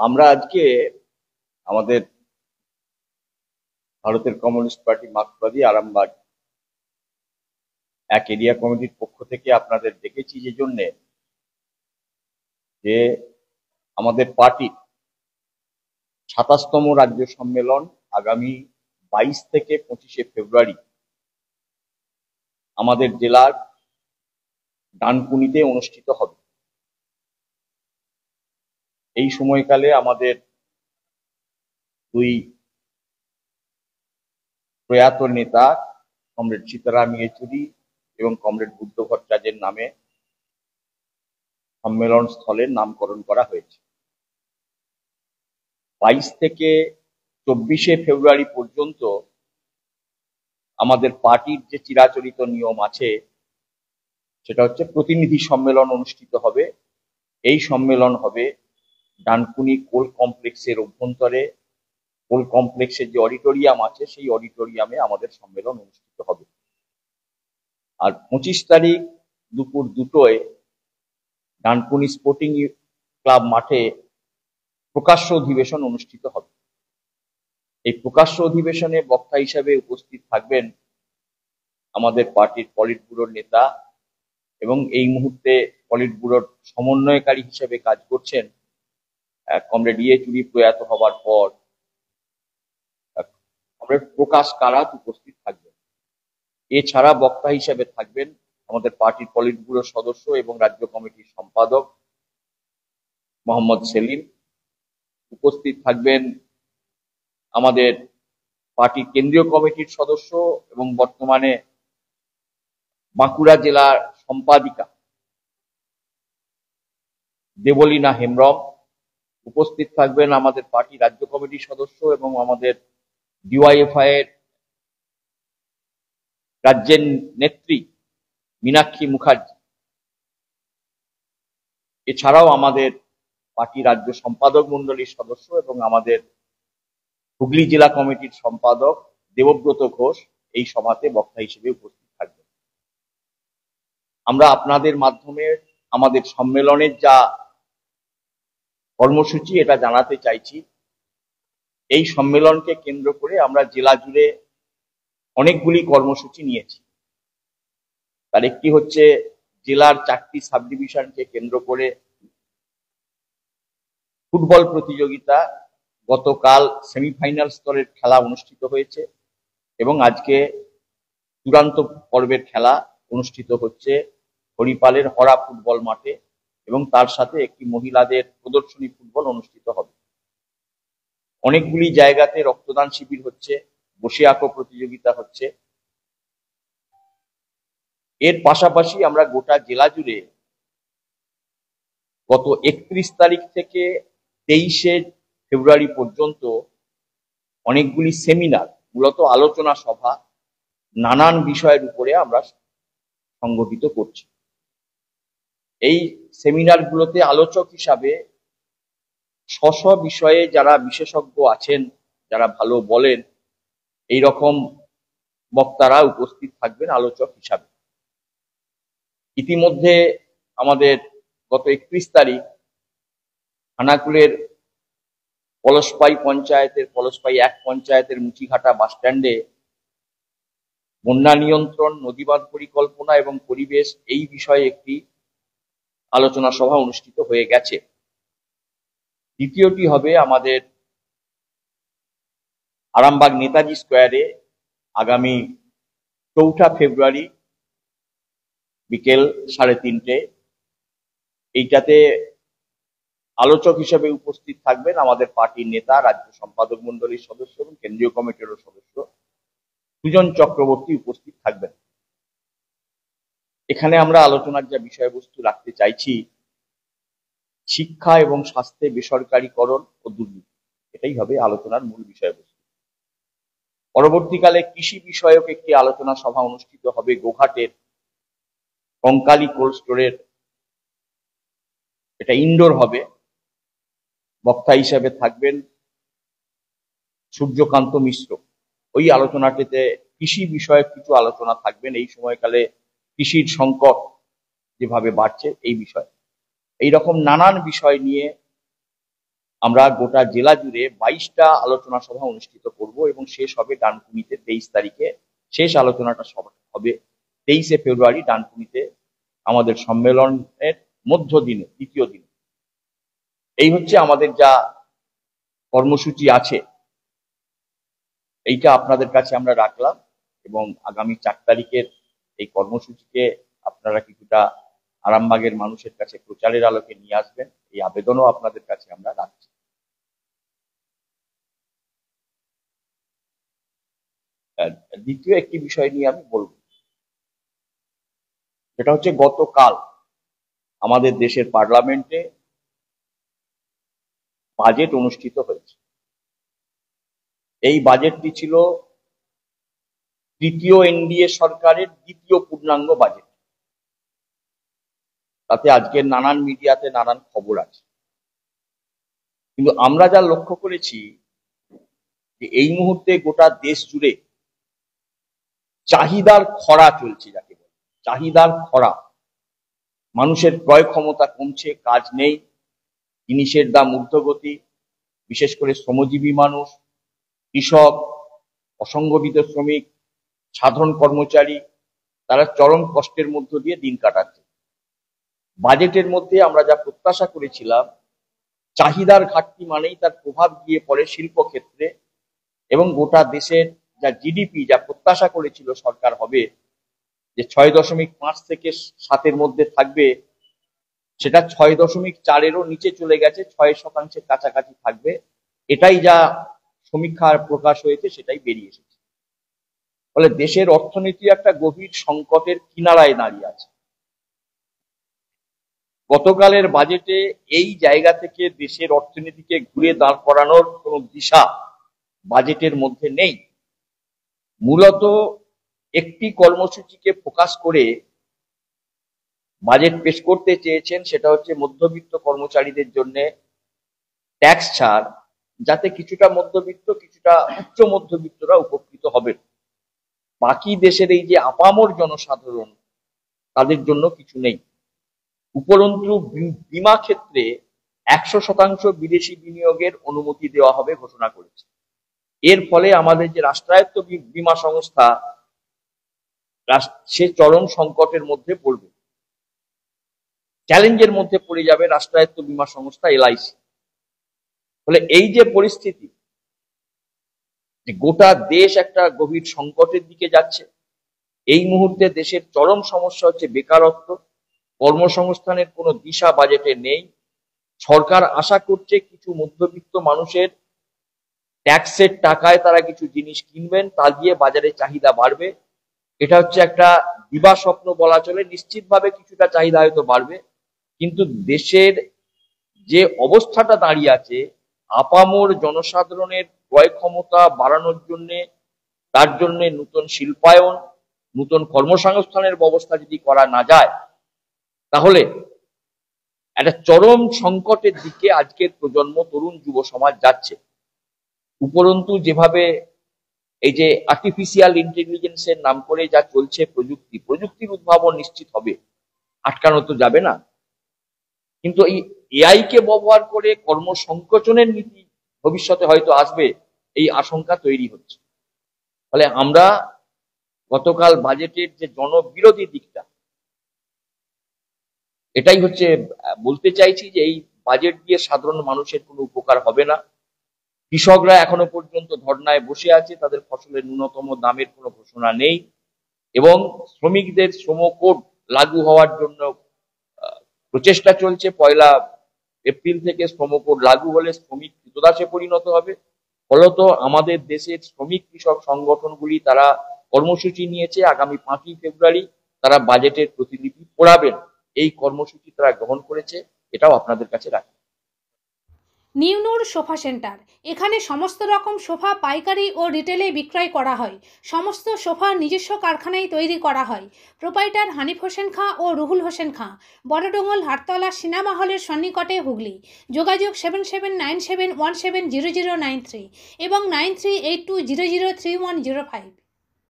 আমরা আজকে আমাদের ভারতের কমিউনিস্ট পার্টি মার্ক্সবাদী আরামবাগ এক এরিয়া কমিটির পক্ষ থেকে আপনাদের ডেকেছি যে জন্যে যে আমাদের পার্টির ২৭তম রাজ্য সম্মেলন আগামী ২২ থেকে ২৫শে ফেব্রুয়ারি আমাদের জেলার ডানকুনিতে অনুষ্ঠিত হবে। এই সময়কালে আমাদের দুই প্রয়াত নেতা কমরেড সীতারাম ইয়েচুরি এবং কমরেড বুদ্ধ ভট্টাচার্যের নামে সম্মেলন স্থলের নামকরণ করা হয়েছে। ২২ থেকে ২৪শে ফেব্রুয়ারি পর্যন্ত আমাদের পার্টির যে চিরাচরিত নিয়ম আছে সেটা হচ্ছে প্রতিনিধি সম্মেলন অনুষ্ঠিত হবে। এই সম্মেলন হবে ডানকুনি কোল কমপ্লেক্সের অভ্যন্তরে, কোল কমপ্লেক্সের যে অডিটোরিয়াম আছে সেই অডিটোরিয়ামে আমাদের সম্মেলন অনুষ্ঠিত হবে। আর ২৫ তারিখ দুপুর ২টোয় ডানকুনি স্পোর্টিং ক্লাব মাঠে প্রকাশ্য অধিবেশন অনুষ্ঠিত হবে। এই প্রকাশ্য অধিবেশনে বক্তা হিসাবে উপস্থিত থাকবেন আমাদের পার্টির পলিট ব্যুরোর নেতা এবং এই মুহূর্তে পলিট ব্যুরোর সমন্বয়কারী হিসেবে কাজ করছেন কমরেড ইয়েচুরি প্রয়াত হবার পর কমরেড প্রকাশ কারাত উপস্থিত থাকবেন। এছাড়া বক্তা হিসেবে থাকবেন আমাদের পার্টির পলিট ব্যুরোর সদস্য এবং রাজ্য কমিটির সম্পাদক মোহাম্মদ সেলিম। উপস্থিত থাকবেন আমাদের পার্টির কেন্দ্রীয় কমিটির সদস্য এবং বর্তমানে বাঁকুড়া জেলার সম্পাদিকা দেবলীনা হেমব্রম। উপস্থিত থাকবেন আমাদের পার্টি রাজ্য কমিটির সদস্য এবং আমাদের ডিওয়াইএফআই এর রাজ্যের নেত্রী মীনাক্ষী মুখার্জি। এছাড়াও আমাদের পার্টি রাজ্য সম্পাদক মন্ডলীর সদস্য এবং আমাদের হুগলি জেলা কমিটির সম্পাদক দেবব্রত ঘোষ এই সভাতে বক্তা হিসেবে উপস্থিত থাকবেন। আমরা আপনাদের মাধ্যমে আমাদের সম্মেলনের যা কর্মসূচি এটা জানাতে চাইছি। এই সম্মেলনকে কেন্দ্র করে আমরা জেলা জুড়ে অনেকগুলি কর্মসূচি নিয়েছি। তার একটি হচ্ছে জেলার 4টি সাব ডিভিশনকে কেন্দ্র করে ফুটবল প্রতিযোগিতা। গতকাল সেমিফাইনাল স্তরের খেলা অনুষ্ঠিত হয়েছে এবং আজকে চূড়ান্ত পর্বের খেলা অনুষ্ঠিত হচ্ছে হরিপালের হরা ফুটবল মাঠে এবং তার সাথে একটি মহিলাদের প্রদর্শনী ফুটবল অনুষ্ঠিত হবে। অনেকগুলি জায়গাতে রক্তদান শিবির হচ্ছে, বসে আঁকো প্রতিযোগিতা হচ্ছে। এর পাশাপাশি আমরা গোটা জেলা জুড়ে গত 31 তারিখ থেকে 23শে ফেব্রুয়ারি পর্যন্ত অনেকগুলি সেমিনার, মূলত আলোচনা সভা নানান বিষয়ের উপরে আমরা সংগঠিত করছি। এই সেমিনারগুলোতে আলোচক হিসাবে স্ব বিষয়ে যারা বিশেষজ্ঞ আছেন, যারা ভালো বলেন, এই রকম বক্তারা উপস্থিত থাকবেন আলোচক হিসাবে। ইতিমধ্যে আমাদের গত 31 তারিখ খানাকুলের পলসপাই পঞ্চায়েতের পলসপাই 1 পঞ্চায়েতের মুচিঘাটা বাস স্ট্যান্ডে বন্যা নিয়ন্ত্রণ, নদীবাঁধ পরিকল্পনা এবং পরিবেশ এই বিষয়ে একটি আলোচনা সভা অনুষ্ঠিত হয়ে গেছে। দ্বিতীয়টি হবে আমাদের আরামবাগ নেতাজি স্কোয়ারে আগামী 4 ফেব্রুয়ারি বিকেল 3:30। এইটাতে আলোচক হিসেবে উপস্থিত থাকবেন আমাদের পার্টির নেতা, রাজ্য সম্পাদক মন্ডলীর সদস্য এবং কেন্দ্রীয় কমিটির সদস্য সুজন চক্রবর্তী উপস্থিত থাকবেন। এখানে আমরা আলোচনার যা বিষয়বস্তু রাখতে চাইছি, শিক্ষা এবং স্বাস্থ্যে বেসরকারীকরণ ও দুর্নীতি, এটাই হবে আলোচনার মূল বিষয়বস্তু। পরবর্তীকালে কৃষি বিষয়ক একটি আলোচনা সভা অনুষ্ঠিত হবে গোঘাটের কঙ্কালী কোল্ড স্টোরের, এটা ইনডোর হবে। বক্তা হিসেবে থাকবেন সূর্যকান্ত মিশ্র। ওই আলোচনাটিতে কৃষি বিষয়ক কিছু আলোচনা থাকবেন, এই সময়কালে কৃষির সংকট যেভাবে বাড়ছে এই বিষয়ে। এইরকম নানান বিষয় নিয়ে আমরা গোটা জেলা জুড়ে 22টা আলোচনা সভা অনুষ্ঠিত করব এবং শেষ হবে ডানকুনিতে 23 তারিখে। শেষ আলোচনাটা হবে 23শে ফেব্রুয়ারি ডানকুনিতে আমাদের সম্মেলনের মধ্য দিনে, দ্বিতীয় দিনে। এই হচ্ছে আমাদের যা কর্মসূচি আছে, এইটা আপনাদের কাছে আমরা রাখলাম এবং আগামী 4 তারিখের এই কর্মসূচিকে আপনারা কিছুটা আরামবাগের মানুষের কাছে প্রচারের আলোকে নিয়ে আসবেন, এই আবেদনও আপনাদের কাছে আমরা রাখছি। দ্বিতীয় একটি বিষয় নিয়ে আমি বলবো, সেটা হচ্ছে গতকাল আমাদের দেশের পার্লামেন্টে বাজেট অনুষ্ঠিত হয়েছে। এই বাজেটটি ছিল তৃতীয় এনডিএ সরকারের দ্বিতীয় পূর্ণাঙ্গ বাজেট। তাতে আজকে নানান মিডিয়াতে নানান খবর আছে, কিন্তু আমরা যা লক্ষ্য করেছি যে এই মুহূর্তে গোটা দেশ জুড়ে চাহিদার খরা চলছে, যাকে বলে চাহিদার খরা। মানুষের ক্রয় ক্ষমতা কমছে, কাজ নেই, জিনিসের দাম ঊর্ধ্বগতি, বিশেষ করে শ্রমজীবী মানুষ, কৃষক, অসংগঠিত শ্রমিক, সাধারণ কর্মচারী, তারা চরম কষ্টের মধ্য দিয়ে দিন কাটাচ্ছে। বাজেটের মধ্যে আমরা যা প্রত্যাশা করেছিলাম, চাহিদার ঘাটতি মানেই তার প্রভাব গিয়ে পড়ে শিল্প ক্ষেত্রে এবং গোটা দেশের যা জিডিপি, যা প্রত্যাশা করেছিল সরকার হবে যে 6.5 থেকে 7-এর মধ্যে থাকবে, সেটা 6.4-এরও নিচে চলে গেছে, 6% কাছাকাছি থাকবে। এটাই যা সমীক্ষার প্রকাশ হয়েছে, সেটাই বেরিয়ে এসেছে। ফলে দেশের অর্থনীতি একটা গভীর সংকটের কিনারায় দাঁড়িয়ে আছে। গতকালের বাজেটে এই জায়গা থেকে দেশের অর্থনীতিকে ঘুরে দাঁড় করানোর কোনো দিশা বাজেটের মধ্যে নেই। মূলত একটি কর্মসূচিকে ফোকাস করে বাজেট পেশ করতে চেয়েছেন, সেটা হচ্ছে মধ্যবিত্ত কর্মচারীদের জন্য ট্যাক্স ছাড়, যাতে কিছুটা মধ্যবিত্ত, কিছুটা উচ্চ মধ্যবিত্তরা উপকৃত হবেন। বাকি দেশের এই যে আপামর জনসাধারণ, তাদের জন্য কিছু নেই। উপরন্তু বীমা ক্ষেত্রে 100% বিদেশি বিনিয়োগের অনুমতি দেওয়া হবে ঘোষণা করেছে। এর ফলে আমাদের যে রাষ্ট্রায়ত্ত বীমা সংস্থা, সে চরম সংকটের মধ্যে পড়বে, চ্যালেঞ্জের মধ্যে পড়ে যাবে রাষ্ট্রায়ত্ত বীমা সংস্থা এলআইসি। ফলে এই যে পরিস্থিতি, যে গোটা দেশ একটা গভীর সংকটের দিকে যাচ্ছে, এই মুহূর্তে দেশের চরম সমস্যা হচ্ছে বেকারত্ব, কর্মসংস্থানের কোনো দিশা বাজেটে নেই। সরকার আশা করছে কিছু মধ্যবিত্ত মানুষের ট্যাক্সের টাকায় তারা কিছু জিনিস কিনবেন, তা দিয়ে বাজারে চাহিদা বাড়বে। এটা হচ্ছে একটা দিবা স্বপ্ন বলা চলে। নিশ্চিতভাবে কিছুটা চাহিদা হয়তো বাড়বে, কিন্তু দেশের যে অবস্থাটা দাঁড়িয়ে আছে, আপামর জনসাধারণের ক্রয় ক্ষমতা বাড়ানোর জন্য, তার জন্য নতুন শিল্পায়ন, নতুন কর্মসংস্থানের ব্যবস্থা যদি করা না যায়, তাহলে একটা চরম সংকটের দিকে আজকের প্রজন্ম, তরুণ যুব সমাজ যাচ্ছে। উপরন্তু যেভাবে এই যে আর্টিফিশিয়াল ইন্টেলিজেন্সের নাম করে যা চলছে, প্রযুক্তির উদ্ভাবন নিশ্চিত হবে, আটকানো তো যাবে না, কিন্তু এই এআই কে ব্যবহার করে কর্মসংকোচনের নীতি ভবিষ্যতে হয়তো আসবে, এই আশঙ্কা তৈরি হচ্ছে। ফলে আমরা গতকাল বাজেটের যে জনবিরোধী দিকটা, এটাই হচ্ছে বলতে চাইছি যে এই বাজেট দিয়ে সাধারণ মানুষের কোনো উপকার হবে না। কৃষকরা এখনো পর্যন্ত ধর্নায় বসে আছে, তাদের ফসলের ন্যূনতম দামের কোনো ঘোষণা নেই এবং শ্রমিকদের শ্রম কোড লাগু হওয়ার জন্য প্রচেষ্টা চলছে। 1 এপ্রিল থেকে শ্রম কোড লাগু হলে শ্রমিক ক্রীতদাসে পরিণত হবে। ফলত আমাদের দেশের শ্রমিক কৃষক সংগঠনগুলি তারা কর্মসূচি নিয়েছে, আগামী 5ই ফেব্রুয়ারি তারা বাজেটের প্রতিলিপি পড়াবেন। এই কর্মসূচি তারা গ্রহণ করেছে, এটাও আপনাদের কাছে রাখি। নিউ নূর সোফা সেন্টার, এখানে সমস্ত রকম সোফা পাইকারি ও রিটেলে বিক্রয় করা হয়। সমস্ত সোফা নিজস্ব কারখানায় তৈরি করা হয়। প্রোপাইটার হানিফ হোসেন খাঁ ও রুহুল হোসেন খাঁ, বড়ডোঙ্গল হাটতলা সিনেমা হলের সন্নিকটে, হুগলি। যোগাযোগ 7797170093 এবং 9382003105।